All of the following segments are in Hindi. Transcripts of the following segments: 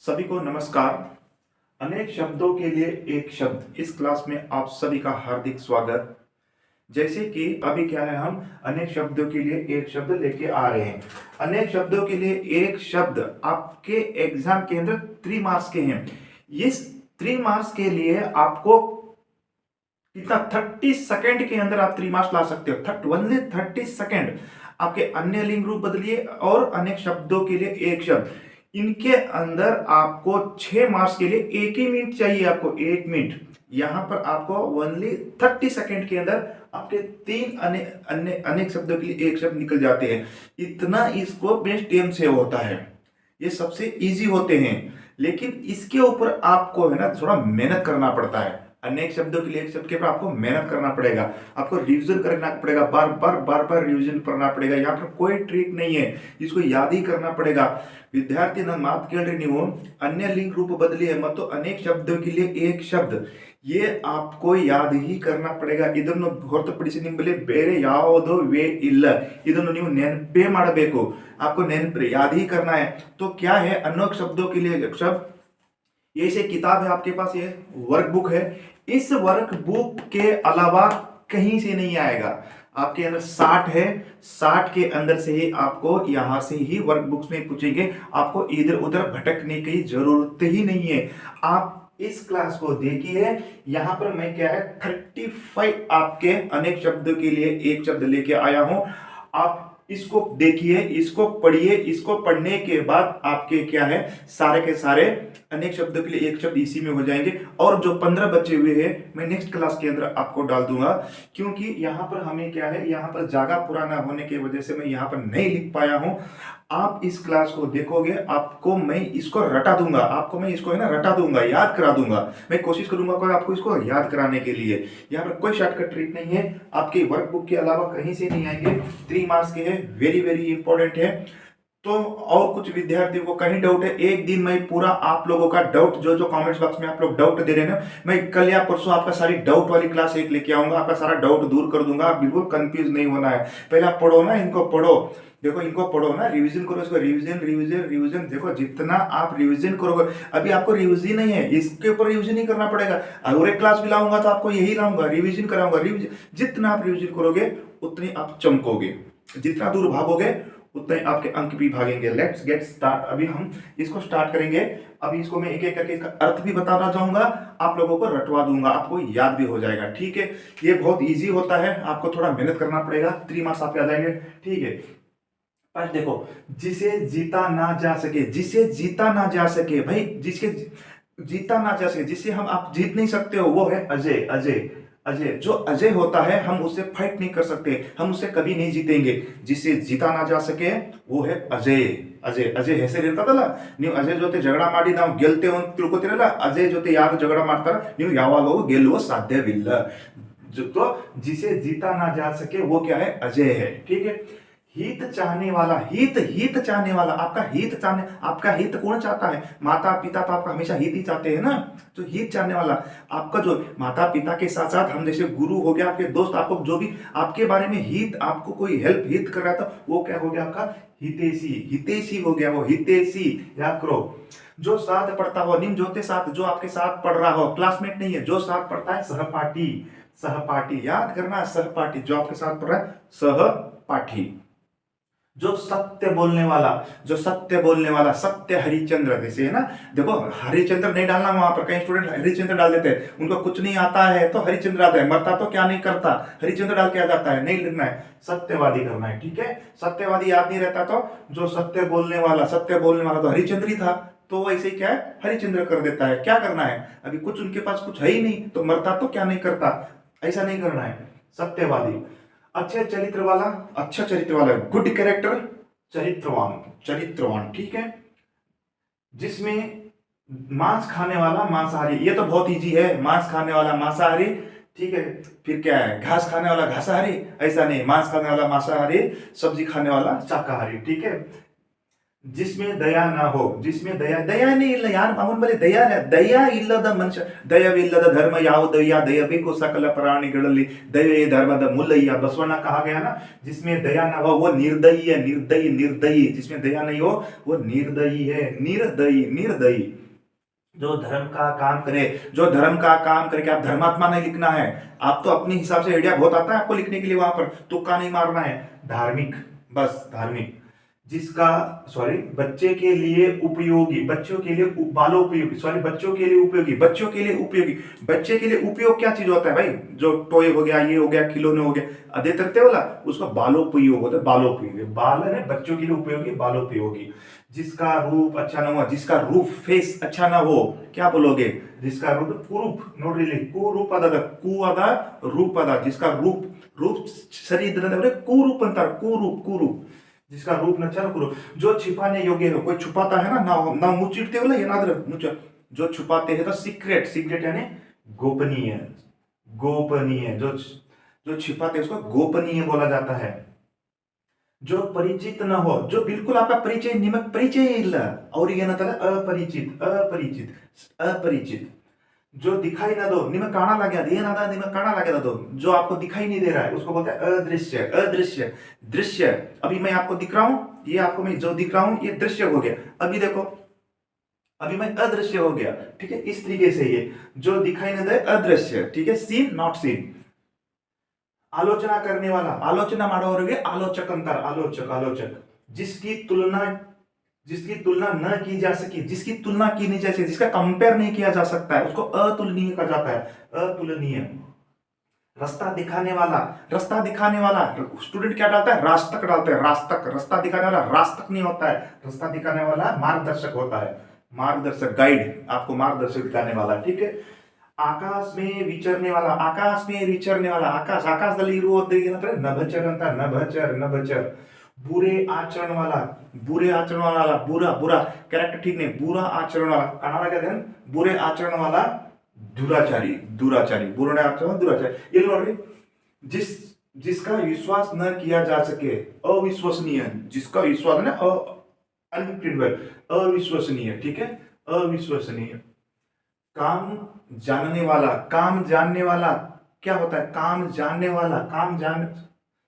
सभी को नमस्कार। अनेक शब्दों के लिए एक शब्द इस क्लास में आप सभी का हार्दिक स्वागत। जैसे कि अभी क्या है, हम अनेक शब्दों के लिए एक शब्द लेके आ रहे हैं। अनेक शब्दों के लिए एक शब्द आपके एग्जाम के अंदर 3 मार्क्स के हैं। इस 3 मार्क्स के लिए आपको कितना 30 सेकंड के अंदर आप 3 मार्क्स ला सकते हो। Only 30 second. आपके अन्य लिंग रूप बदलिए और अनेक शब्दों के लिए एक शब्द, इनके अंदर आपको 6 मार्क्स के लिए 1 ही मिनट चाहिए। आपको 1 मिनट, यहां पर आपको ओनली 30 सेकंड के अंदर आपके 3 अनेक शब्दों के लिए एक शब्द निकल जाते हैं। इतना इसको बेस्ट टेम से होता है, ये सबसे इजी होते हैं। लेकिन इसके ऊपर आपको है ना थोड़ा मेहनत करना पड़ता है। अनेक शब्दों के लिए एक शब्द के ऊपर आपको मेहनत करना पड़ेगा, आपको रिवीजन करना पड़ेगा, बार बार रिवीजन करना पड़ेगा। यहाँ पर कोई ट्रिक नहीं है, इसको याद ही करना पड़ेगा। विद्यार्थी न मात ಕೇಳ್ರಿ ನೀವು अन्य लिंग रूप बदली है ಮತ್ತು अनेक शब्दों के लिए एक शब्द, ये आपको याद ही करना पड़ेगा। ಇದನ್ನು ಹೊರತುಪಡಿಸಿ ನಿಮ್ಮಲ್ಲಿ ಬೇರೆ ಯಾವುದೋ ವೇ ಇಲ್ಲ, ಇದನ್ನು ನೀವು ನೆನಪೇ ಮಾಡಬೇಕು। आपको नेनप याद ही करना है। तो क्या है अनेक शब्दों के लिए एक शब्द, ये से किताब है आपके पास, ये वर्कबुक है। इस वर्कबुक के अलावा कहीं से नहीं आएगा। आपके अंदर 60 है, 60 के अंदर से ही आपको यहां से ही वर्कबुक्स में पूछेंगे। आपको इधर उधर भटकने की जरूरत ही नहीं है। आप इस क्लास को देखिए, यहां पर मैं क्या है 35 आपके अनेक शब्दों के लिए एक शब्द लेके आया हूं। आप इसको देखिए, इसको पढ़िए, इसको पढ़ने के बाद आपके क्या है सारे के सारे अनेक शब्दों के लिए एक शब्द इसी में हो जाएंगे। और जो 15 बचे हुए हैं मैं नेक्स्ट क्लास के अंदर आपको डाल दूंगा, क्योंकि यहां पर हमें क्या है, यहां पर जगह पूरा ना होने की वजह से मैं यहां पर नहीं लिख पाया हूं। आप इस क्लास को देखोगे, आपको मैं इसको रटा दूंगा, आपको मैं इसको है ना रटा दूंगा, याद करा दूंगा। मैं कोशिश करूंगा कोई आपको इसको याद कराने के लिए। यहाँ पर कोई शॉर्टकट ट्रिक नहीं है, आपके वर्कबुक के अलावा कहीं से नहीं आएंगे। 3 मार्क्स के हैं, वेरी वेरी इंपॉर्टेंट है। तो और कुछ विद्यार्थियों को कहीं डाउट है, एक दिन में पूरा आप लोगों का डाउट जो जो कमेंट्स बॉक्स में आप लोग डाउट दे रहे हैं ना, मैं कल या परसों आपका सारी डाउट वाली क्लास एक लेके आऊंगा, आपका सारा डाउट दूर कर दूंगा। आप बिल्कुल कंफ्यूज नहीं होना है। पहले आप पढ़ो ना, इनको पढ़ो, देखो इनको पढ़ो ना, रिवीजन करो इसको, रिवीजन रिवीजन रिवीजन। देखो जितना आप रिवीजन करोगे, अभी आपको रिवीजन नहीं है, इसके ऊपर रिवीजन नहीं करना पड़ेगा। और एक क्लास भी लाऊंगा तो आपको यही लाऊंगा, रिवीजन कराऊंगा। रिवीजन जितना आप रिवीजन करोगे उतनी आप चमकोगे, जितना दूर भागोगे उतने आपके अंक भी भागेंगे। Let's get start. अभी हम इसको स्टार्ट करेंगे। अभी इसको मैं एक एक करके इसका अर्थ भी बताना चाहूंगा, आप लोगों को रटवा दूंगा, आपको याद भी हो जाएगा। ठीक है, ये बहुत इजी होता है, आपको थोड़ा मेहनत करना पड़ेगा, 3 मार्क्स आप आ जाएंगे। ठीक है, पर देखो, जिसे जीता ना जा सके, जिसे जीता ना जा सके भाई, जिसके जीता ना जा सके, जिसे हम आप जीत नहीं सकते हो, वो है अजय। अजय अजय, जो अजय होता है हम उससे फाइट नहीं कर सकते, हम उससे कभी नहीं जीतेंगे। जिसे जीता ना जा सके वो है अजय। अजय अजय ಹೆಸರು ಇರ್ತದಲ್ಲ, ನೀವು ಅಜಯ್ ಜೊತೆ ಜಗಳ ಮಾಡಿ ನಾವು ಗೆಲ್ತೇವೆ ಅಂತ ತಿಳ್ಕೊತೀರಲ್ಲ, ಅಜಯ್ ಜೊತೆ ಯಾರು ಜಗಳ ಮಾಡ್ತಾರ ನೀವು ಯಾವಾಗಲೂ ಗೆಲ್ಲುವ ಸಾಧ್ಯವಿಲ್ಲ। तो जिसे जीता ना जा सके वो क्या है, अजय है। ठीक है, हित चाहने वाला, हित हित चाहने वाला, आपका हित चाहने, आपका हित कौन चाहता है, माता पिता तो आपका हमेशा हित ही चाहते हैं ना। तो हित चाहने वाला, आपका जो माता पिता के साथ साथ हम जैसे गुरु हो गया, आपके दोस्त, आपको जो भी आपके बारे में हित, आपको कोई हेल्प हित कर रहा था, वो क्या हो गया आपका हितेशी। हितेशी हो गया वो, हितेशी। याद करो, जो साथ पढ़ता हो, निम जोते साथ, जो आपके साथ पढ़ रहा हो, क्लासमेट नहीं है, जो साथ पढ़ता है सहपाठी। सहपाठी याद करना, सहपाठी जो आपके साथ पढ़ रहा है सहपाठी। जो सत्य बोलने वाला, जो सत्य बोलने वाला, सत्य हरिचंद्र जैसे है ना। देखो हरिचंद्र नहीं डालना, वहां पर कई स्टूडेंट हरिचंद्र डाल देते हैं, उनको कुछ नहीं आता है तो हरिचंद्र आता है, मरता तो क्या नहीं करता, हरिचंद्र डाल के आ जाता है। नहीं लिखना है, सत्यवादी करना है। ठीक है, सत्यवादी याद नहीं रहता तो जो सत्य बोलने वाला, सत्य बोलने वाला तो हरिचंद्र ही था, तो वैसे क्या है हरिचंद्र कर देता है। क्या करना है, अभी कुछ उनके पास कुछ है ही नहीं तो मरता तो क्या नहीं करता, ऐसा नहीं करना है। सत्यवादी, अच्छे चरित्र वाला, अच्छा चरित्र वाला, गुड कैरेक्टर, चरित्रवान, चरित्रवान। ठीक है, जिसमें मांस खाने वाला मांसाहारी, ये तो बहुत इजी है, मांस खाने वाला मांसाहारी। ठीक है, फिर क्या है, घास खाने वाला घासाहारी, ऐसा नहीं, मांस खाने वाला मांसाहारी, सब्जी खाने वाला शाकाहारी। ठीक है, जिसमें दया ना हो, जिसमें दया दयाನೇ ಇಲ್ಲ ಯಾರು ಅವನ ಬಳಿ ದಯಾ ಇಲ್ಲದ ಮನುಷ್ಯ, ದಯವಿಲ್ಲದ ಧರ್ಮ ಯಾವುದಯ್ಯ, ದಯಬೇಕು ಸಕಲ ಪ್ರಾಣಿಗಳಲ್ಲಿ, ದಯವೇ ಧರ್ಮದ ಮೂಲಯ್ಯ, बसवಣ್ಣ कहा गया ना। जिसमें दया ना हो वो निर्दयी है, निर्दयी निर्दयी, जिसमें दया नहीं हो वो निर्दयी है, निर्दयी निर्दयी। जो धर्म का काम करे, जो धर्म का काम करे, आप धर्मात्मा नहीं लिखना है, आप तो अपने हिसाब से आइडिया बहुत आता है आपको लिखने के लिए, वहां पर तुक्का नहीं मारना है, धार्मिक, बस धार्मिक। जिसका सॉरी बच्चे के लिए उपयोगी, बच्चों के लिए बालोपयोगी, सॉरी बच्चों के लिए उपयोगी, बच्चों के लिए उपयोगी। बच्चे के लिए उपयोग क्या चीज होता है भाई, जो टॉय हो गया, ये हो गया, खिलौने हो गया, अदे तरते वाला, उसका बालोपयोग होता है, बालोपयोगी, बाल है बच्चों के लिए उपयोगी, बालोपयोगी। जिसका रूप अच्छा ना हो, जिसका रूप फेस अच्छा ना हो, क्या बोलोगे, जिसका रूप कुरूप, नोट रिली कुरूप अदा कुआदा रूप अदा, जिसका रूप रूप शरीर कुरूप अंतर, कुरूप कुरूप, जिसका रूप न चल कुरूप। जो छिपाने योग्य हो, कोई छुपाता है ना मुचिड़ते बोला ಏನಾದ್ರೂ मुच, जो छुपाते हैं तो सीक्रेट, सीक्रेट यानी गोपनीय, गोपनीय, जो छिपाते हैं उसको गोपनीय बोला जाता है। जो परिचित न हो, जो बिल्कुल आपका परिचय निमक परिचय ಇಲ್ಲ ಅವರಿಗೆ ಏನಂತಾರೆ अपरिचित, अपरिचित, अपरिचित। जो दिखाई ना दो, निमक काना लगे, अದೇನದ निमक काना लगे दो, जो आपको दिखाई नहीं दे रहा है उसको बोलते हैं अदृश्य, अदृश्य दृश्य। अभी मैं आपको दिख रहा हूं, ये आपको मैं जो दिख रहा हूं ये दृश्य हो गया, अभी देखो अभी मैं अदृश्य हो गया, ठीक है। इस तरीके से ये जो दिखाई नहीं दे अदृश्य, ठीक है, सीन नॉट सीन। आलोचना करने वाला, आलोचना ಮಾಡೋರಿಗೆ आलोचक अंतर, आलोचक आलोचक। जिसकी तुलना न की जा सके, जिसकी तुलना की नहीं जा सकती, जिसका कंपेयर नहीं किया जा सकता है उसको अतुलनीय कहा जाता है, अतुलनीय। रास्ता दिखाने वाला, रास्ता दिखाने वाला, स्टूडेंट क्या डालता है, रास्तक डालते हैं, रास्तक, रास्ता दिखाने वाला रास्तक नहीं होता है, रास्ता दिखाने वाला मार्गदर्शक होता है, मार्गदर्शक गाइड, आपको मार्गदर्शक दिखाने वाला, ठीक है। आकाश में विचरने वाला, आकाश में विचरने वाला, आकाश आकाशದಲ್ಲಿ ಇರುವುದು ಏನಂದ್ರೆ ನಭಚರ ಅಂತ, ನಭಚर नभचर। बुरे आचरण वाला, बुरे आचरण वाला, बुरा बुरा कैरेक्टर ठीक नहीं, बुरा आचरण वाला कनाडा कहते हैं बुरे आचरण वाला दुराचारी, दुराचारी, बुरे आचरण दुराचारी। ಇಲ್ಲಿ ನೋಡ್ರಿ, जिसका विश्वास न किया जा सके, अविश्वसनीय, जिसका विश्वास है ना अनक्रेडिबल, अविश्वसनीय, ठीक है, अविश्वसनीय। काम जानने वाला, काम जानने वाला क्या होता है, काम जानने वाला, काम जान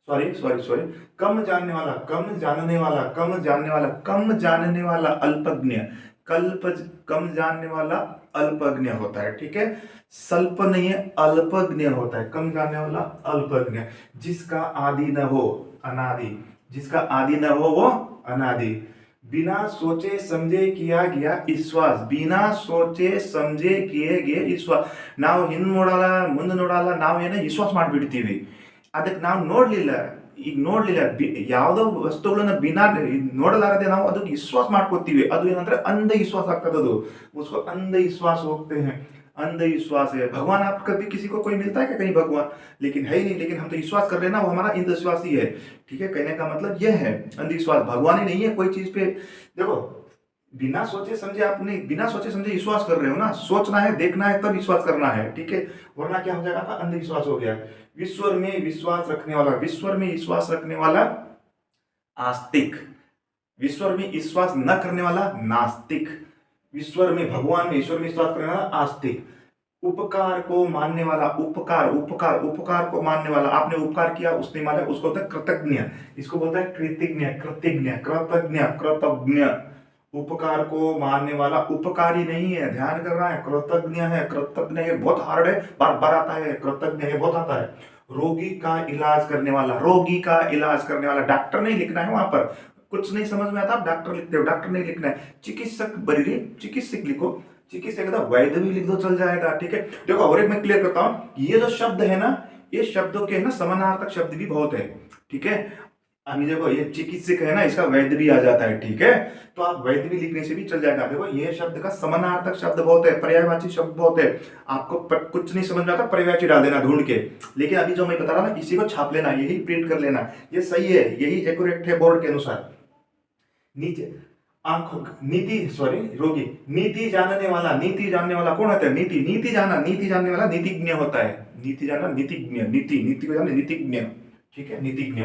सॉरी सॉरी सॉरी कम जानने वाला, कम जानने वाला, कम जानने वाला, कम जानने वाला अल्पज्ञ, कम जानने वाला अल्पज्ञ होता है, ठीक है। स्वल्प नहीं है, अल्पज्ञ होता है, कम जानने वाला अल्पज्ञ। जिसका आदि न हो, अनादि, जिसका आदि न हो वो अनादि। बिना सोचे समझे किया गया विश्वास, बिना सोचे समझे किए गए विश्वास। ನಾವು ಹಿಂದೆ ನೋಡಲ್ಲ ಮುಂದೆ ನೋಡಲ್ಲ, ನಾವು ಏನೋ ವಿಶ್ವಾಸ ಮಾಡಿಬಿಡ್ತೀವಿ, ಅದಕ್ಕೆ ನಾವು ನೋಡ್ಲಿಲ್ಲ, ಈಗ ನೋಡ್ಲಿಲ್ಲ, ಯಾವುದೋ ವಸ್ತುಗಳನ್ನ ಬಿನಾ ನೋಡಲಾರದೆ ನಾವು ಅದಕ್ಕೆ ವಿಶ್ವಾಸ ಮಾಡ್ಕೋತೀವಿ, ಅದು ಏನಂದ್ರೆ अंध विश्वास ಆಗ್ತದೆ, ಅದು उसको अंध विश्वास होते हैं, अंध विश्वास है। भगवान आप कभी किसी को कोई मिलता है क्या कहीं भगवान, लेकिन है ही नहीं, लेकिन हम तो विश्वास कर रहे हैं ना, वो हमारा अंधविश्वास ही है, ठीक है। कहने का मतलब यह है अंधविश्वास, भगवान ही नहीं है कोई चीज पे। देखो बिना सोचे समझे, आपने बिना सोचे समझे विश्वास कर रहे हो ना, सोचना है, देखना है, तब विश्वास करना है, ठीक है, वरना क्या हो जाएगा आपका अंधविश्वास हो गया। विश्व में विश्वास रखने वाला, विश्व में विश्वास रखने वाला आस्तिक, विश्व में विश्वास न करने वाला नास्तिक, ईश्वर में भगवान में ईश्वर में विश्वास करने वाला आस्तिक। उपकार को मानने वाला, उपकार उपकार उपकार को मानने वाला, आपने उपकार किया उसने माना, उसको बोलता है कृतज्ञ, इसको बोलता है कृतज्ञ, कृतज्ञ, कृतज्ञ, कृतज्ञ। उपकार को मानने वाला उपकारी नहीं है, ध्यान करना है, कृतज्ञ है, कृतज्ञ है बहुत हार्ड है, बार बार आता है, कृतज्ञ है बहुत आता है। रोगी का इलाज करने वाला, रोगी का इलाज करने वाला, डॉक्टर नहीं लिखना है वहां पर, कुछ नहीं समझ में आता आप डॉक्टर लिखते हो, डॉक्टर नहीं लिखना है, चिकित्सक बरी चिकित्सक लिखो, चिकित्सक का वैद्य भी लिख दो चल जाएगा, ठीक है। देखो और एक मैं क्लियर करता हूं, ये जो शब्द है ना, ये शब्दों के है ना समानार्थक शब्द भी बहुत है, ठीक है। अभी देखो ये चिकित्सक है ना, इसका वैद्य भी आ जाता है, ठीक है, तो आप वैद्य भी लिखने से भी चल जाएगा। देखो ये शब्द का समानार्थक शब्द बहुत है, पर्यायवाची शब्द बहुत है, आपको कुछ नहीं समझ में आता पर्यायवाची डाल देना ढूंढ के, लेकिन अभी जो मैं बता रहा ना इसी को छाप लेना, यही प्रिंट कर लेना, ये सही है, यही एक्यूरेट है बोर्ड के अनुसार। नीचे आंखों नीति सॉरी रोगी, नीति जानने वाला, नीति जानने वाला कौन होता है, नीति, नीति जाना, नीति जानने वाला नीतिज्ञ होता है, नीति जाना नीतिज्ञ, नीति नीति को जाना नीतिज्ञ, ठीक है, नीतिज्ञ।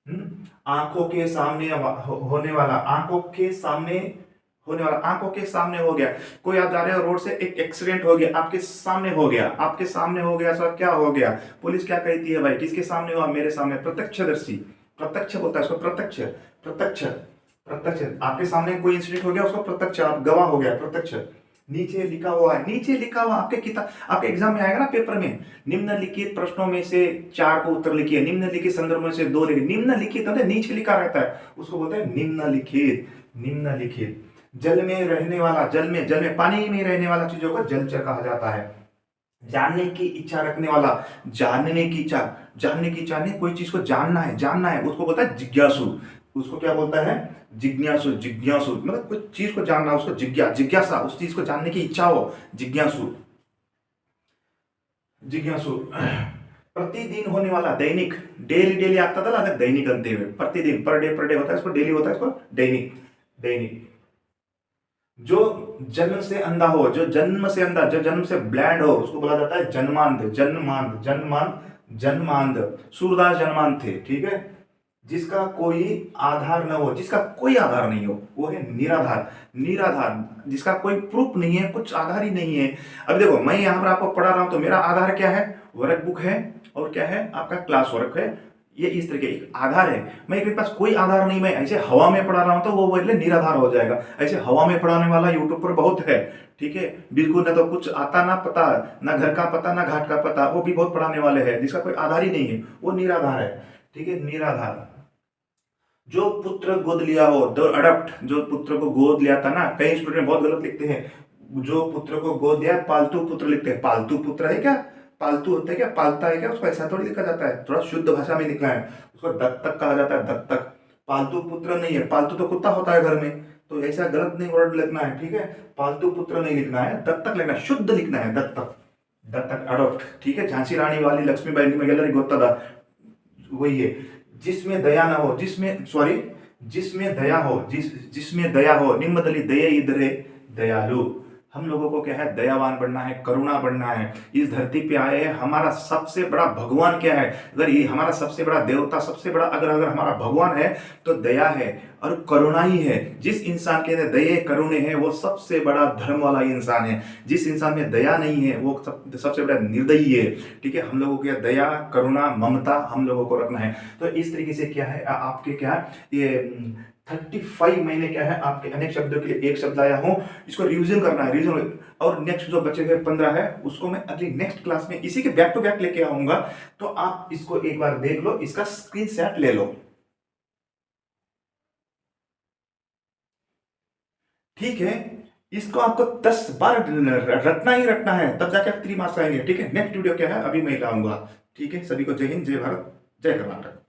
आंखों के सामने होने वाला, आंखों के सामने होने वाला, आंखों के सामने हो गया। कोई आप जा रहे हो रोड से, एक एक्सीडेंट हो गया, आपके सामने हो गया, आपके सामने हो गया सर, क्या हो गया? पुलिस क्या कहती है भाई, किसके सामने हुआ? मेरे सामने। प्रत्यक्षदर्शी, प्रत्यक्ष बोलता है उसको, प्रत्यक्ष, प्रत्यक्ष, प्रत्यक्ष। आपके सामने कोई इंसिडेंट हो गया, उसको प्रत्यक्ष, आप गवाह हो गया, प्रत्यक्ष। नीचे लिखा हुआ है, नीचे लिखा हुआ आपके किताब, आपके एग्जाम में आएगा ना पेपर में, निम्नलिखित प्रश्नों में से 4 को उत्तर लिखिए, निम्नलिखित संदर्भों में से 2 लिखिए। निम्नलिखित मतलब नीचे लिखा रहता है, उसको बोलते हैं निम्नलिखित। निम्नलिखित। जल में रहने वाला, जल में पानी में रहने वाला चीजों को जलचर कहा जाता है। जानने की इच्छा रखने वाला, जानने की इच्छा नहीं, कोई चीज को जानना है, उसको बोलता है जिज्ञासु। उसको क्या बोलता है? जिज्ञासु। जिज्ञासु मतलब कुछ चीज को जानना, उसको जिज्ञासा, उस चीज को जानने की इच्छा हो, जिज्ञासु। जिज्ञासु। प्रतिदिन होने वाला, दैनिक, डेली डेली आता था ना, दैनिक अंते हुए, प्रतिदिन, पर डे होता है, इसको डेली होता है, इसको दैनिक। दैनिक। जो जन्म से अंधा हो, जो जन्म से अंधा, जो जन्म से ब्लाइंड हो, उसको बोला जाता है जन्मांध। जन्मांध। सूरदास जन्मांध थे, ठीक है। जिसका कोई आधार न हो, जिसका कोई आधार नहीं हो, वो है निराधार। निराधार, जिसका कोई प्रूफ नहीं है, कुछ आधार ही नहीं है। अब देखो, मैं यहां पर आपको पढ़ा रहा हूं, तो मेरा आधार क्या है? वर्क बुक है, और क्या है? आपका क्लास वर्क है। ये इस तरह के एक आधार है। मैं मेरे पास कोई आधार नहीं, मैं ऐसे हवा में पढ़ा रहा हूं, तो वो बोले निराधार हो जाएगा। ऐसे हवा में पढ़ाने वाला यूट्यूब पर बहुत है, ठीक है। बिल्कुल ना तो कुछ आता ना पता, ना घर का पता, ना घाट का पता, वो भी बहुत पढ़ाने वाले हैं, जिसका कोई आधार ही नहीं है, वो निराधार है, ठीक है। निराधार। जो पुत्र गोद लिया हो, द अडप्ट, जो पुत्र को गोद लिया था ना, कई स्टूडेंट बहुत गलत लिखते हैं, जो पुत्र को गोद लिया, पालतू पुत्र लिखते हैं। पालतू पुत्र है क्या? पालतू होता है क्या? पालता है क्या? उसको ऐसा थोड़ी लिखा जाता है, थोड़ा शुद्ध भाषा में लिखना है, उसको दत्तक कहा जाता है, दत्तक। पालतू पुत्र नहीं है, पालतू तो कुत्ता होता है घर में, तो ऐसा गलत नहीं वर्ड लिखना है, ठीक है। पालतू पुत्र नहीं लिखना है, दत्तक लिखना है, शुद्ध लिखना है, दत्तक। दत्तक, अडोप्ट, ठीक है। झांसी रानी वाली लक्ष्मीबाई ने गोता था, वही है। जिसमें दया ना हो, जिसमें दया हो, जिसमें दया हो, निम्नदली दया इधरे दयालु। हम लोगों को क्या है? दयावान बनना है, करुणा बनना है। इस धरती पे आए हैं, हमारा सबसे बड़ा भगवान क्या है? अगर ये हमारा सबसे बड़ा देवता, सबसे बड़ा अगर हमारा भगवान है, तो दया है और करुणा ही है। जिस इंसान के अंदर दया करुणे है, वो सबसे बड़ा धर्म वाला इंसान है। जिस इंसान में दया नहीं है, वो सबसे बड़ा निर्दयी है, ठीक है। हम लोगों को दया, करुणा, ममता हम लोगों को रखना है। तो इस तरीके से क्या है, आपके क्या ये 35 महीने क्या है, आपके अनेक शब्दों के लिए एक शब्द लाया हूं, इसको रिवीजन करना है, रिवीजन। और नेक्स्ट जो बचे हुए 15 है, उसको मैं अगली नेक्स्ट क्लास में इसी के बैक टू बैक लेके आऊंगा। तो आप इसको एक बार देख लो, इसका स्क्रीनशॉट ले लो, ठीक है। इसको आपको 10 बार रटना ही रटना है, तब जाके आप 3 मार्क्स आएंगे, ठीक है। नेक्स्ट वीडियो क्या है, अभी मैं लाऊंगा, ठीक है। सभी को जय हिंद, जय भारत, जय कर्नाटक।